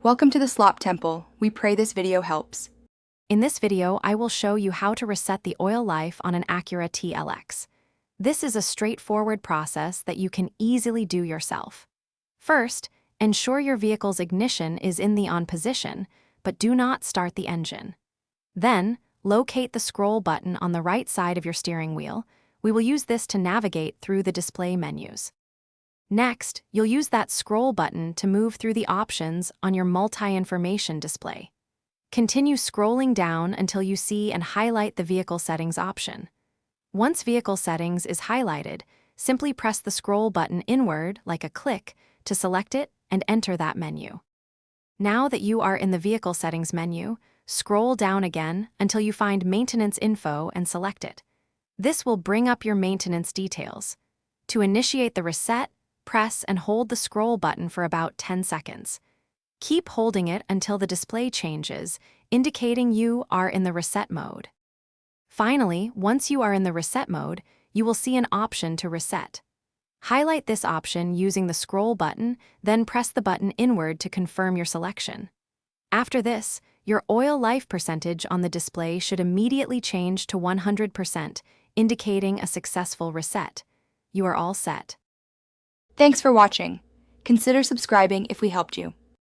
Welcome to the Slop Temple. We pray this video helps. In this video, I will show you how to reset the oil life on an Acura TLX. This is a straightforward process that you can easily do yourself. First, ensure your vehicle's ignition is in the on position, but do not start the engine. Then, locate the scroll button on the right side of your steering wheel. We will use this to navigate through the display menus. Next, you'll use that scroll button to move through the options on your multi-information display. Continue scrolling down until you see and highlight the Vehicle Settings option. Once Vehicle Settings is highlighted, simply press the scroll button inward, like a click, to select it and enter that menu. Now that you are in the Vehicle Settings menu, scroll down again until you find Maintenance Info and select it. This will bring up your maintenance details. To initiate the reset, press and hold the scroll button for about 10 seconds. Keep holding it until the display changes, indicating you are in the reset mode. Finally, once you are in the reset mode, you will see an option to reset. Highlight this option using the scroll button, then press the button inward to confirm your selection. After this, your oil life percentage on the display should immediately change to 100%, indicating a successful reset. You are all set. Thanks for watching. Consider subscribing if we helped you.